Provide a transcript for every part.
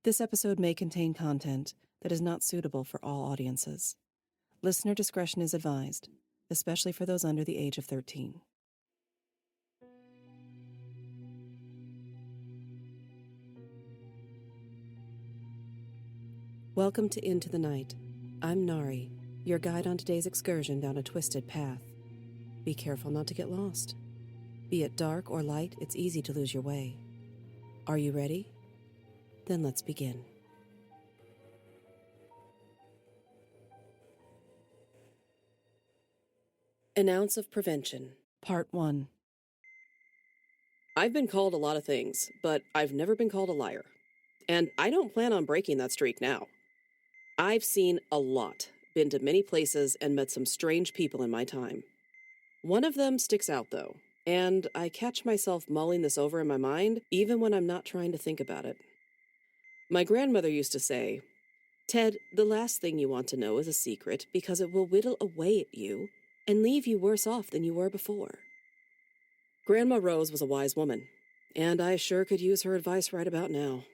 This episode may contain content that is not suitable for all audiences. Listener discretion is advised, especially for those under the age of 13. Welcome to Into the Night. I'm Nari, your guide on today's excursion down a twisted path. Be careful not to get lost. Be it dark or light, it's easy to lose your way. Are you ready? Then let's begin. An Ounce of Prevention, Part 1. I've been called a lot of things, but I've never been called a liar. And I don't plan on breaking that streak now. I've seen a lot, been to many places, and met some strange people in my time. One of them sticks out, though, and I catch myself mulling this over in my mind even when I'm not trying to think about it. My grandmother used to say, "Ted, the last thing you want to know is a secret because it will whittle away at you and leave you worse off than you were before." Grandma Rose was a wise woman, and I sure could use her advice right about now.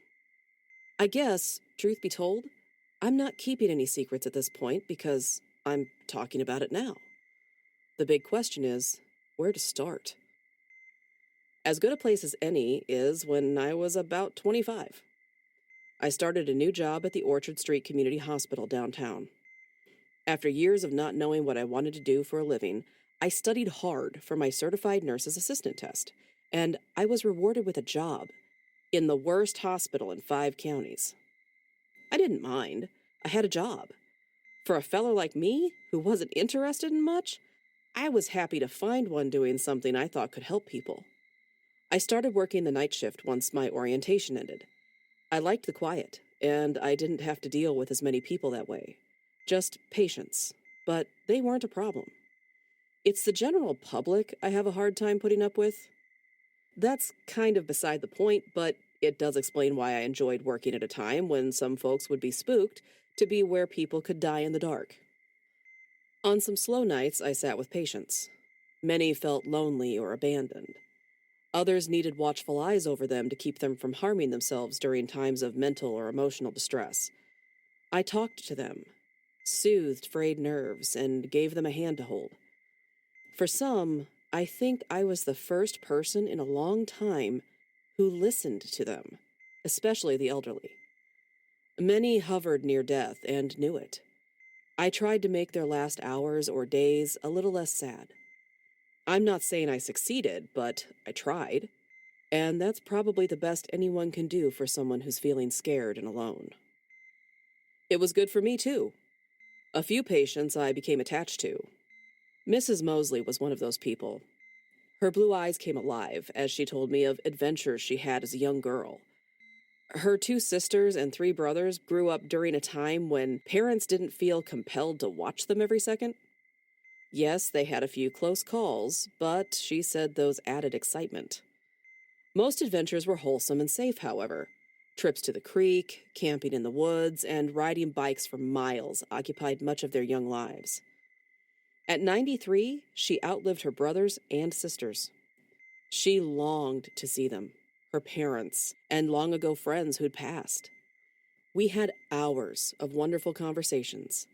I guess, truth be told, I'm not keeping any secrets at this point because I'm talking about it now. The big question is, where to start? As good a place as any is when I was about 25. I started a new job at the Orchard Street Community Hospital downtown. After years of not knowing what I wanted to do for a living, I studied hard for my certified nurse's assistant test, and I was rewarded with a job in the worst hospital in 5 counties. I didn't mind. I had a job. For a fellow like me, who wasn't interested in much, I was happy to find one doing something I thought could help people. I started working the night shift once my orientation ended. I liked the quiet, and I didn't have to deal with as many people that way. Just patients, but they weren't a problem. It's the general public I have a hard time putting up with. That's kind of beside the point, but it does explain why I enjoyed working at a time when some folks would be spooked to be where people could die in the dark. On some slow nights, I sat with patients. Many felt lonely or abandoned. Others needed watchful eyes over them to keep them from harming themselves during times of mental or emotional distress. I talked to them, soothed frayed nerves, and gave them a hand to hold. For some, I think I was the first person in a long time who listened to them, especially the elderly. Many hovered near death and knew it. I tried to make their last hours or days a little less sad. I'm not saying I succeeded, but I tried. And that's probably the best anyone can do for someone who's feeling scared and alone. It was good for me, too. A few patients I became attached to. Mrs. Mosley was one of those people. Her blue eyes came alive as she told me of adventures she had as a young girl. Her 2 sisters and 3 brothers grew up during a time when parents didn't feel compelled to watch them every second. Yes, they had a few close calls, but she said those added excitement. Most adventures were wholesome and safe, however. Trips to the creek, camping in the woods, and riding bikes for miles occupied much of their young lives. At 93, she outlived her brothers and sisters. She longed to see them, her parents, and long-ago friends who'd passed. We had hours of wonderful conversations,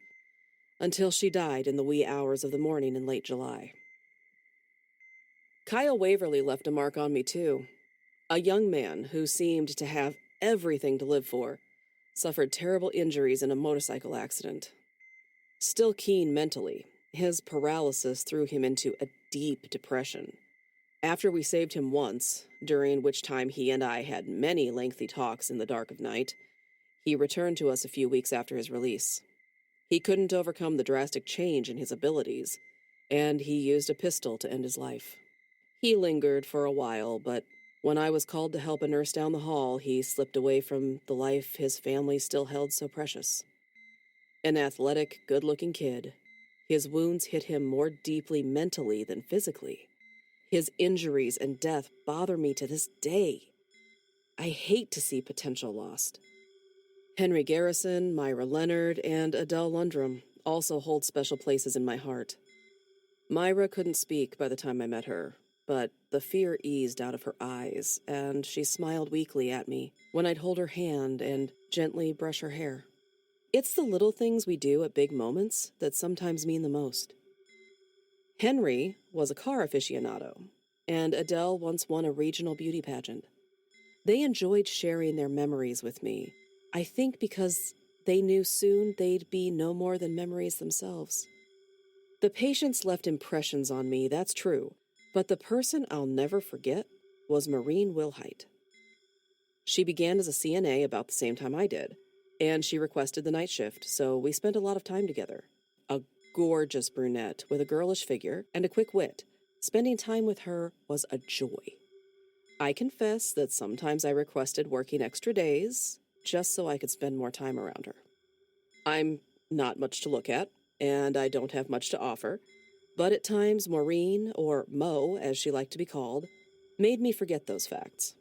until she died in the wee hours of the morning in late July. Kyle Waverly left a mark on me, too. A young man who seemed to have everything to live for, suffered terrible injuries in a motorcycle accident. Still keen mentally, his paralysis threw him into a deep depression. After we saved him once, during which time he and I had many lengthy talks in the dark of night, he returned to us a few weeks after his release. He couldn't overcome the drastic change in his abilities, and he used a pistol to end his life. He lingered for a while, but when I was called to help a nurse down the hall, he slipped away from the life his family still held so precious. An athletic, good-looking kid, his wounds hit him more deeply mentally than physically. His injuries and death bother me to this day. I hate to see potential lost. Henry Garrison, Myra Leonard, and Adele Lundrum also hold special places in my heart. Myra couldn't speak by the time I met her. but the fear eased out of her eyes, and she smiled weakly at me when I'd hold her hand and gently brush her hair. It's the little things we do at big moments that sometimes mean the most. Henry was a car aficionado, and Adele once won a regional beauty pageant. They enjoyed sharing their memories with me, I think because they knew soon they'd be no more than memories themselves. The patients left impressions on me, that's true, but the person I'll never forget was Maureen Wilhite. She began as a CNA about the same time I did, and she requested the night shift, so we spent a lot of time together. A gorgeous brunette with a girlish figure and a quick wit. Spending time with her was a joy. I confess that sometimes I requested working extra days just so I could spend more time around her. I'm not much to look at, and I don't have much to offer, but at times Maureen, or Mo as she liked to be called, made me forget those facts.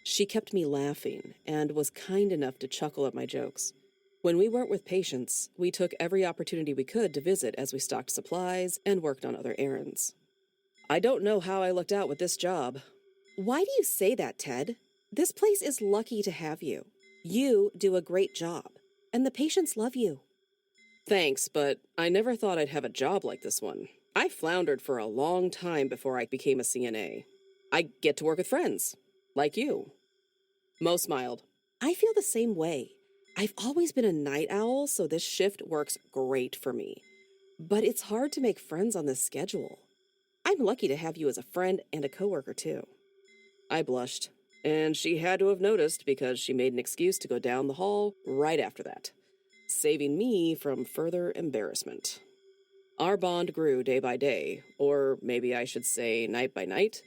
She kept me laughing and was kind enough to chuckle at my jokes. When we weren't with patients, we took every opportunity we could to visit as we stocked supplies and worked on other errands. I don't know how I looked out with this job. Why do you say that, Ted? This place is lucky to have you. You do a great job, and the patients love you. Thanks, but I never thought I'd have a job like this one. I floundered for a long time before I became a CNA. I get to work with friends, like you. Mo smiled. I feel the same way. I've always been a night owl, so this shift works great for me. But it's hard to make friends on this schedule. I'm lucky to have you as a friend and a coworker, too. I blushed, and she had to have noticed because she made an excuse to go down the hall right after that, saving me from further embarrassment. Our bond grew day by day, or maybe I should say night by night.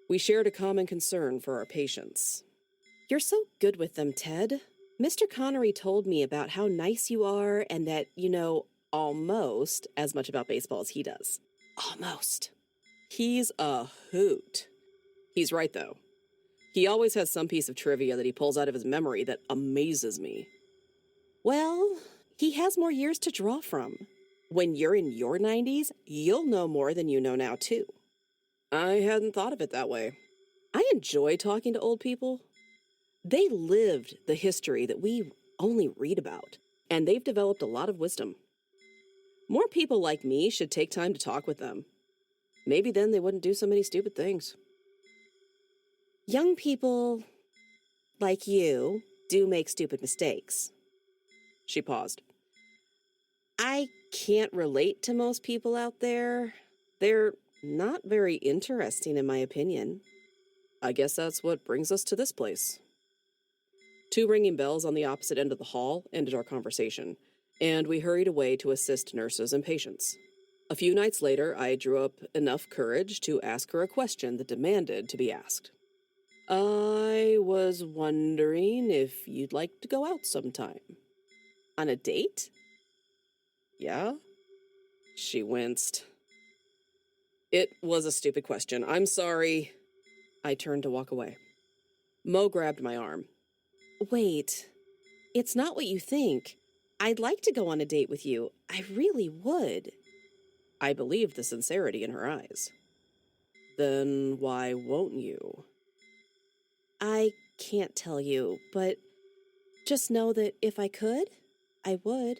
We shared a common concern for our patients. You're so good with them, Ted. Mr. Connery told me about how nice you are and that you know almost as much about baseball as he does. Almost. He's a hoot. He's right, though. He always has some piece of trivia that he pulls out of his memory that amazes me. Well, he has more years to draw from. When you're in your 90s, you'll know more than you know now, too. I hadn't thought of it that way. I enjoy talking to old people. They lived the history that we only read about, and they've developed a lot of wisdom. More people like me should take time to talk with them. Maybe then they wouldn't do so many stupid things. Young people like you do make stupid mistakes. She paused. I can't relate to most people out there. They're not very interesting, in my opinion. I guess that's what brings us to this place. 2 ringing bells on the opposite end of the hall ended our conversation, and we hurried away to assist nurses and patients. A few nights later, I drew up enough courage to ask her a question that demanded to be asked. I was wondering if you'd like to go out sometime. On a date? Yeah? She winced. It was a stupid question. I'm sorry. I turned to walk away. Mo grabbed my arm. Wait, it's not what you think. I'd like to go on a date with you. I really would. I believed the sincerity in her eyes. Then why won't you? I can't tell you, but just know that if I could, I would.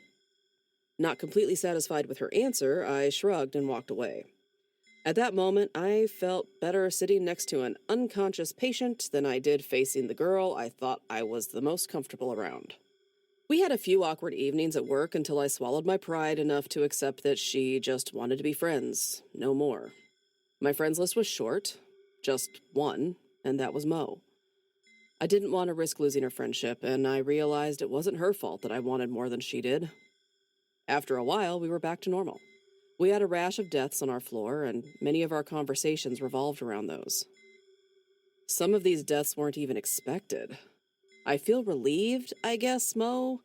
Not completely satisfied with her answer, I shrugged and walked away. At that moment, I felt better sitting next to an unconscious patient than I did facing the girl I thought I was the most comfortable around. We had a few awkward evenings at work until I swallowed my pride enough to accept that she just wanted to be friends, no more. My friends list was short, just one, and that was Mo. I didn't want to risk losing her friendship, and I realized it wasn't her fault that I wanted more than she did. After a while, we were back to normal. We had a rash of deaths on our floor, and many of our conversations revolved around those. Some of these deaths weren't even expected. I feel relieved, I guess, Mo,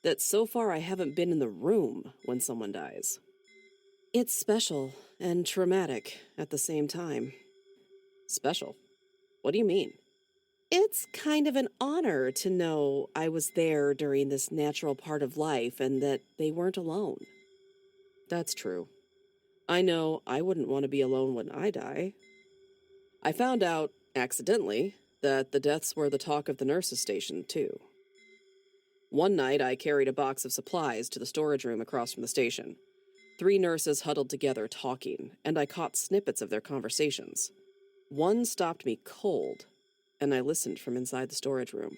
that so far I haven't been in the room when someone dies. It's special and traumatic at the same time. Special? What do you mean? It's kind of an honor to know I was there during this natural part of life and that they weren't alone. That's true. I know I wouldn't want to be alone when I die. I found out, accidentally, that the deaths were the talk of the nurses' station, too. One night, I carried a box of supplies to the storage room across from the station. 3 nurses huddled together talking, and I caught snippets of their conversations. One stopped me cold, and I listened from inside the storage room.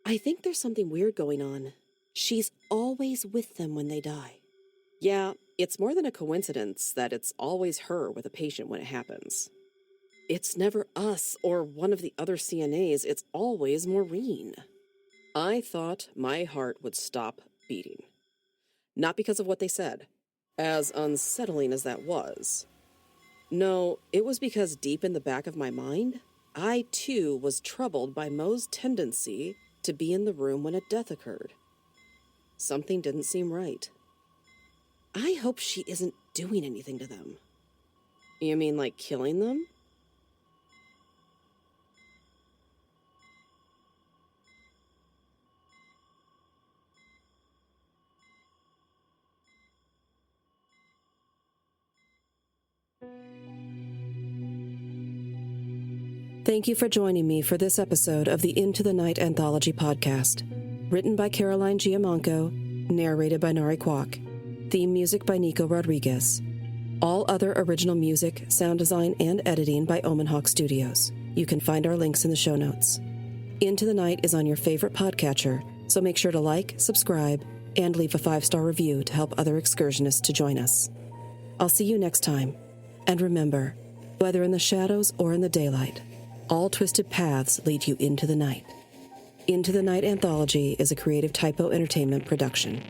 I think there's something weird going on. She's always with them when they die. Yeah, it's more than a coincidence that it's always her with a patient when it happens. It's never us or one of the other CNAs, it's always Maureen. I thought my heart would stop beating. Not because of what they said, as unsettling as that was. No, it was because deep in the back of my mind, I too was troubled by Mo's tendency to be in the room when a death occurred. Something didn't seem right. I hope she isn't doing anything to them. You mean like killing them? Thank you for joining me for this episode of the Into the Night Anthology podcast. Written by Caroline Giamanco, narrated by Nari. Theme music by Nico Rodriguez. All other original music, sound design, and editing by Omenhawk Studios. You can find our links in the show notes. Into the Night is on your favorite podcatcher, so make sure to like, subscribe, and leave a 5-star review to help other excursionists to join us. I'll see you next time. And remember, whether in the shadows or in the daylight, all twisted paths lead you into the night. Into the Night Anthology is a Creative Typo Entertainment production.